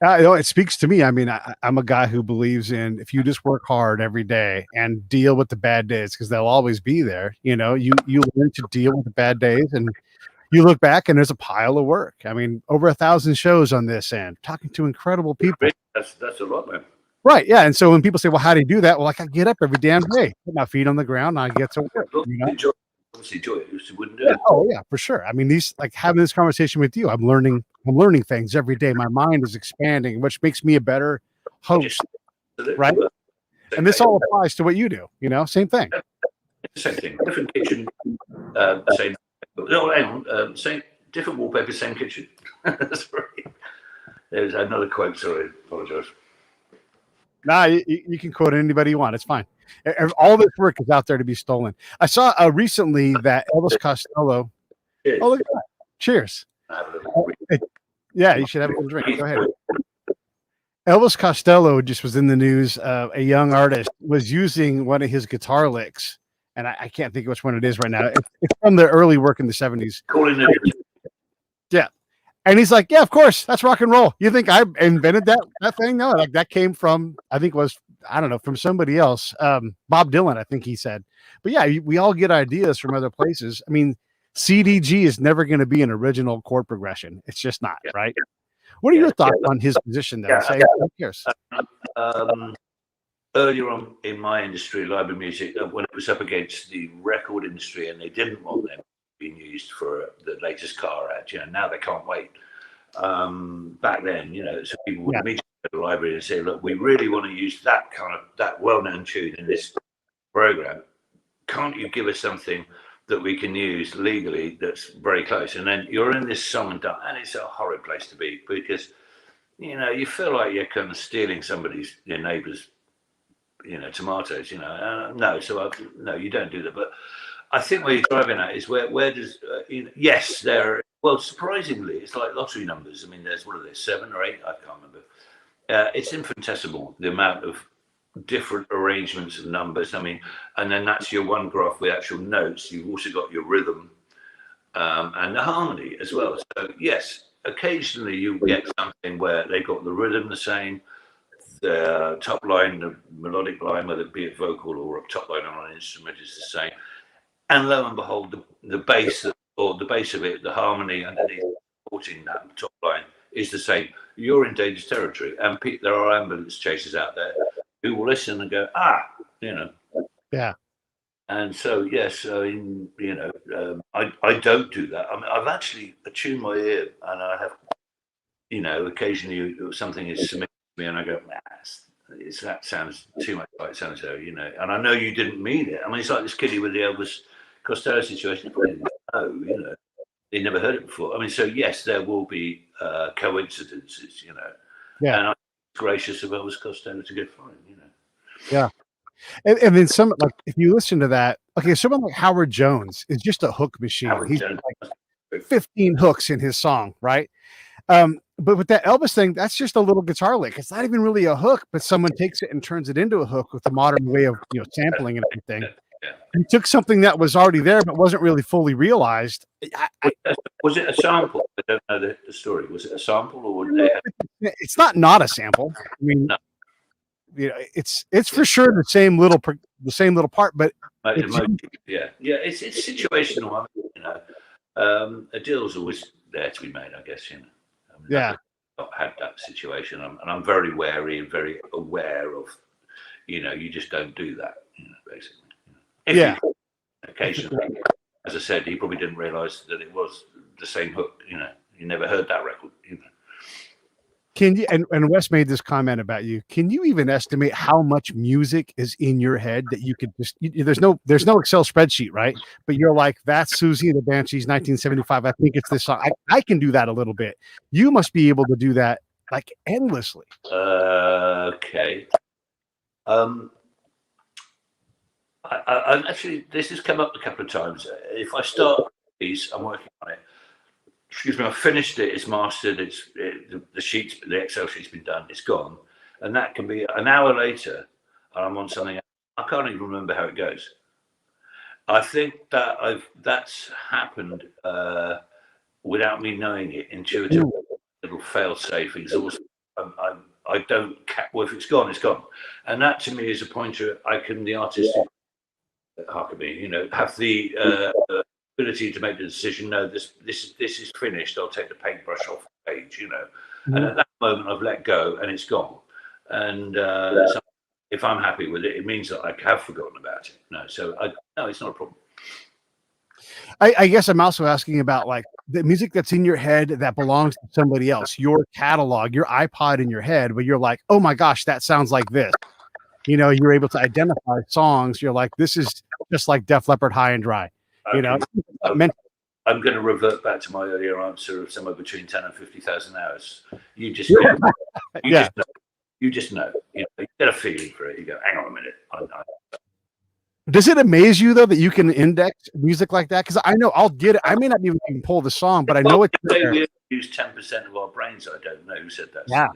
It speaks to me. I mean, I'm a guy who believes in, if you just work hard every day and deal with the bad days, because they'll always be there. You learn to deal with the bad days, and you look back and there's a pile of work. I mean, over 1,000 shows on this end, talking to incredible people. That's a lot, man. Right. Yeah. And so when people say, well, how do you do that? Well, I get up every damn day, put my feet on the ground, and I get to work. Obviously enjoy it. You wouldn't do it. Oh yeah, for sure. I mean, having this conversation with you, I'm learning things every day. My mind is expanding, which makes me a better host. Right. And this all applies to what you do, same thing. Same thing. Different kitchen, same. No, hang on. Same, different wallpaper, same kitchen. Sorry. There's another quote. Sorry, apologize. Nah, you can quote anybody you want. It's fine. All this work is out there to be stolen. I saw recently that Elvis Costello. Cheers. Oh, look at that. Cheers. Yeah, you should have a little drink. Go ahead. Elvis Costello just was in the news. A young artist was using one of his guitar licks, and I can't think of which one it is right now. It's from the early work in the 70s. Yeah. And he's like, yeah, of course, that's rock and roll. You think I invented that thing? No, like that came from, I think from somebody else. Bob Dylan, I think he said. But yeah, we all get ideas from other places. I mean, CDG is never going to be an original chord progression. It's just not, right? What are your thoughts on his position, though? Who cares? Earlier on in my industry, library music, when it was up against the record industry and they didn't want them being used for the latest car ad, now they can't wait. Back then, so people would immediately the library and say, look, we really want to use that well-known tune in this program. Can't you give us something that we can use legally that's very close? And then you're in this song and dance, and it's a horrid place to be, because you feel like you're kind of stealing your neighbour's tomatoes. No, no, you don't do that. But I think where you're driving at is where does yes, well, surprisingly, it's like lottery numbers. I mean, there's 7 or 8, I can't remember. It's infinitesimal, the amount of different arrangements of numbers. I mean, and then that's your one graph with actual notes. You've also got your rhythm and the harmony as well. So yes, occasionally you get something where they've got the rhythm the same, the top line, the melodic line, whether it be a vocal or a top line on an instrument, is the same. And lo and behold, the bass or the base of it, the harmony underneath supporting that top line is the same. You're in dangerous territory, and there are ambulance chasers out there who will listen and go, yeah. And so yes, I mean, I don't do that. I mean, I've actually attuned my ear, and I have, occasionally something is submitted to me, and I go, that sounds too much like so-and-so, and I know you didn't mean it. I mean, it's like this kiddie with the Elvis Costello situation. They never heard it before. I mean, so yes, there will be coincidences, Yeah. And I'm gracious of Elvis Costello to go for him, Yeah. And then if you listen to that, okay, someone like Howard Jones is just a hook machine. He's like 15 hooks in his song, right? But with that Elvis thing, that's just a little guitar lick. It's not even really a hook, but someone takes it and turns it into a hook with the modern way of sampling and everything. He took something that was already there but wasn't really fully realized. Was it a sample? I don't know the story. Was it a sample, or would they have... It's not a sample. I mean, no. It's for sure the same little part, but it's situational. A deal's always there to be made, I guess. Yeah. I've had that situation, and I'm very wary and very aware of. You just don't do that. Basically. Occasionally, as I said, he probably didn't realise that it was the same hook. You never heard that record. Can you? And Wes made this comment about you. Can you even estimate how much music is in your head that you could just? There's no Excel spreadsheet, right? But you're like, that's Susie and the Banshees, 1975. I think it's this song. I can do that a little bit. You must be able to do that like endlessly. Okay. I actually, this has come up a couple of times. If I start these, I'm working on it. Excuse me, I've finished it. It's mastered. The Excel sheet's been done. It's gone, and that can be an hour later, and I'm on something else. I can't even remember how it goes. I think that that's happened without me knowing it intuitively. Little fail-safe, exhausted. I don't. Well, if it's gone, it's gone, and that to me is a pointer. The artist. Huckabee, have the ability to make the decision. No, this is finished. I'll take the paintbrush off the page, And at that moment, I've let go, and it's gone. And so if I'm happy with it, it means that I have forgotten about it. No, it's not a problem. I guess I'm also asking about like the music that's in your head that belongs to somebody else. Your catalog, your iPod in your head, where you're like, oh my gosh, that sounds like this. You're able to identify songs. You're like, this is just like Def Leppard, High and Dry. I'm going to revert back to my earlier answer of somewhere between 10 and 50,000 hours. You just know. You just know. You get a feeling for it. You go, hang on a minute. Does it amaze you though that you can index music like that? Because I know I'll get it. I may not even pull the song, but I know it's there. We use 10% of our brains. I don't know who said that. Yeah.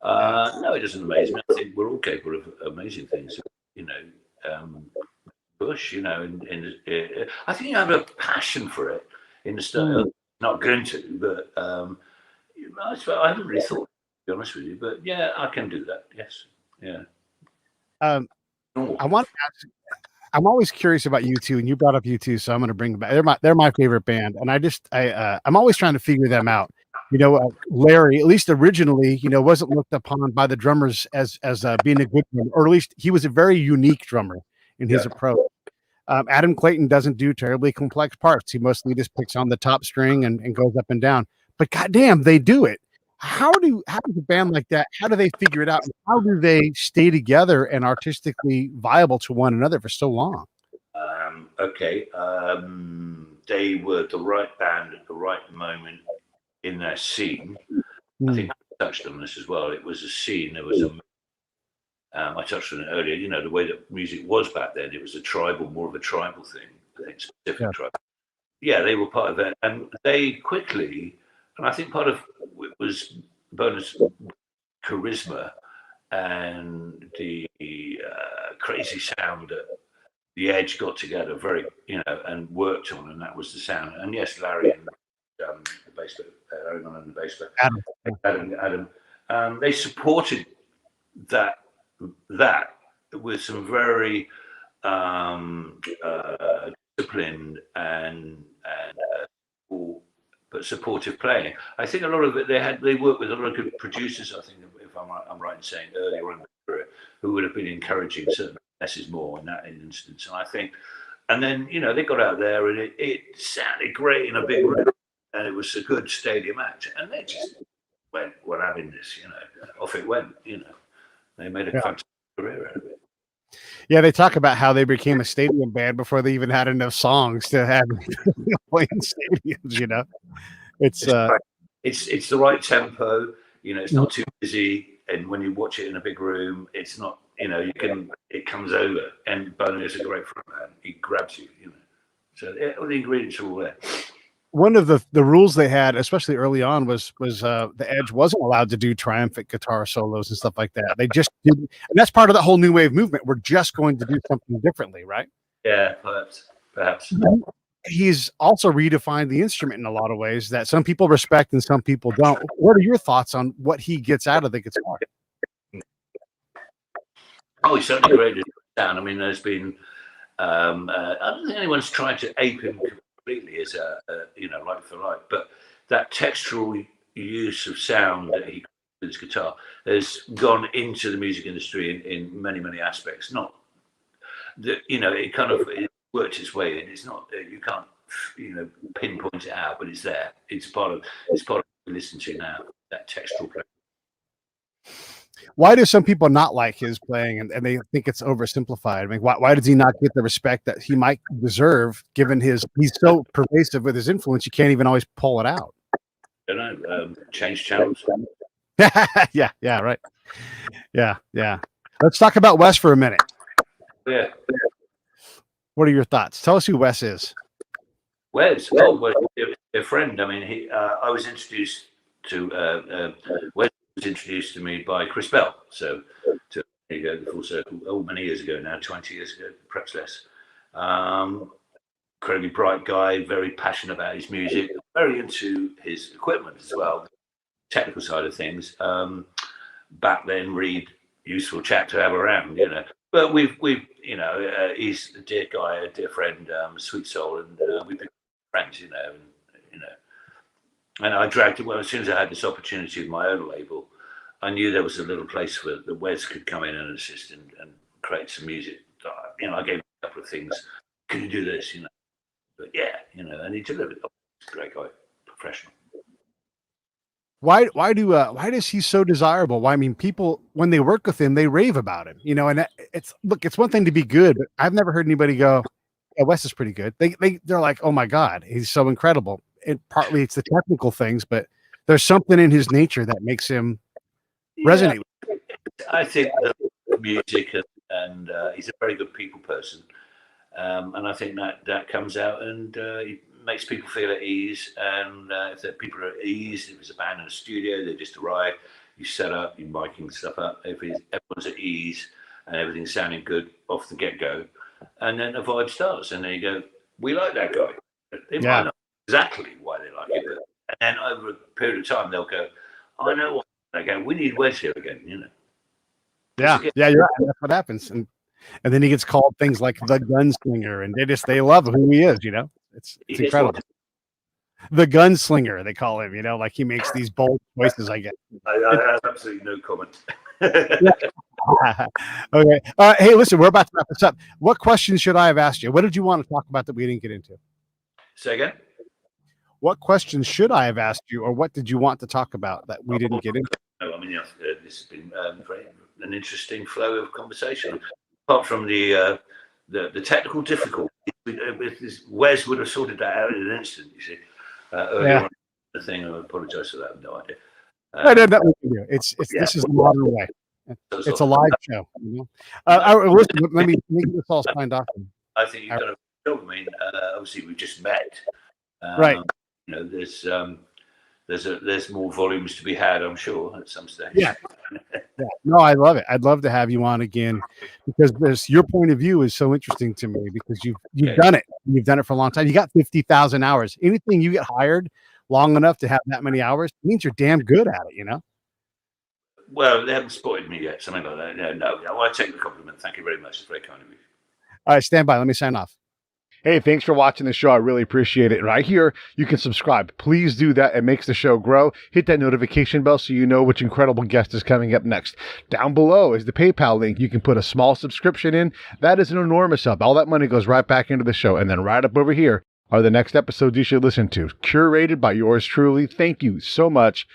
No, it doesn't amaze me. I think we're all capable of amazing things. Bush, I think you have a passion for it in the style. Not going to, but I haven't really thought, to be honest with you. But yeah, I can do that. Yes, yeah. I'm always curious about U2, and you brought up U2, so I'm going to bring them back. They're my favorite band, and I'm always trying to figure them out. Larry, at least originally, wasn't looked upon by the drummers as being a good drummer, or at least he was a very unique drummer in his approach. Adam Clayton doesn't do terribly complex parts. He mostly just picks on the top string and goes up and down. But goddamn, they do it. how does a band like that, how do they figure it out? And how do they stay together and artistically viable to one another for so long? Okay. They were the right band at the right moment in their scene. I think I touched on this as well. It was a scene. There was a. I touched on it earlier. You know, the way that music was back then. It was more of a tribal thing. I think specific tribal. Yeah, they were part of it, and they quickly. And I think part of it was Bonus charisma and the crazy sound that the Edge got together and worked on, and that was the sound. And yes, Larry and the bass player, and the bass player, Adam, they supported that with some very disciplined and but supportive playing. I think a lot of it they worked with a lot of good producers. I think if I'm right in saying earlier in the career, who would have been encouraging certain messes more in that instance. And I think, and then they got out there and it sounded great in a big room, and it was a good stadium act, and they just went, "We're having this," off it went. They made a fantastic career out of it. Yeah, they talk about how they became a stadium band before they even had enough songs to have playing stadiums. It's the right tempo. It's not too busy, and when you watch it in a big room, it's not. It comes over. And Bono is a great frontman. He grabs you. So all the ingredients are all there. One of the rules they had, especially early on, was the Edge wasn't allowed to do triumphant guitar solos and stuff like that. They just didn't, and that's part of the whole new wave movement. We're just going to do something differently, right? Yeah, perhaps. He's also redefined the instrument in a lot of ways that some people respect and some people don't. What are your thoughts on what he gets out of the guitar? Oh, he's certainly created sound. I mean, there's been I don't think anyone's tried to ape him completely as a like for like, but that textural use of sound that he with his guitar has gone into the music industry in many aspects. Not that it kind of worked its way in. It's not you can't pinpoint it out, but it's there. It's part of what we listen to now. That textural play. Why do some people not like his playing and they think it's oversimplified? I mean, why does he not get the respect that he might deserve, given he's so pervasive with his influence, you can't even always pull it out? I don't know. Change channels. Yeah, right. Yeah. Let's talk about Wes for a minute. Yeah. What are your thoughts? Tell us who Wes is. Wes, a friend. I mean, I was introduced to Wes. Was introduced to me by Chris Bell. So there you go, the full circle. Many years ago now, 20 years ago, perhaps less. Incredibly bright guy, very passionate about his music, very into his equipment as well, technical side of things. Back then, Reed, useful chap to have around, But we've he's a dear guy, a dear friend, sweet soul, and we've been friends, And I dragged it. Well, as soon as I had this opportunity with my own label, I knew there was a little place where the Wes could come in and assist and create some music. I gave him a couple of things. Can you do this? But yeah, and he delivered. Great guy, professional. Why is he so desirable? Why? I mean, people when they work with him, they rave about him. And it's one thing to be good, but I've never heard anybody go, "Yeah, Wes is pretty good." They're like, "Oh my God, he's so incredible." And partly it's the technical things, but there's something in his nature that makes him resonate. I think the music and he's a very good people person, and I think that comes out and he makes people feel at ease. And if the people are at ease, if it's a band in a studio, they just arrive, you set up, you're miking stuff up. If everyone's at ease and everything's sounding good off the get-go, and then the vibe starts, and then you go, "We like that guy." They might not exactly why they like it, and then over a period of time they'll go, "I know what." They go, "We need Wes here again," Yeah, you're right. That's what happens, and then he gets called things like the gunslinger, and they love who he is. It's incredible. The gunslinger, they call him. Like he makes these bold choices. I guess. I have absolutely no comment. Okay. Hey, listen, we're about to wrap this up. What questions should I have asked you? What did you want to talk about that we didn't get into? Say again. what questions should I have asked you, or what did you want to talk about that we didn't get into? No, I mean, this has been an interesting flow of conversation. Apart from the technical difficulties, Wes would have sorted that out in an instant. You see, earlier Yeah. on the thing. I apologise for that. I have no idea. That we can do. It's Yeah. This is the modern way. So It's a live show. Listen, let me get this all signed off. I think you've done a good job. I mean, obviously we've just met. Right. You know, there's more volumes to be had, I'm sure, at some stage. Yeah. No, I love it. I'd love to have you on again because your point of view is so interesting to me because you've done it. You've done it for a long time. You got 50,000 hours. Anything you get hired long enough to have that many hours means you're damn good at it, you know? Well, they haven't spotted me yet, something like that. No, I take the compliment. Thank you very much. It's very kind of you. All right, stand by. Let me sign off. Hey, thanks for watching the show. I really appreciate it. Right here, you can subscribe. Please do that. It makes the show grow. Hit that notification bell so you know which incredible guest is coming up next. Down below is the PayPal link. You can put a small subscription in. That is an enormous help. All that money goes right back into the show. And then right up over here are the next episodes you should listen to, curated by yours truly. Thank you so much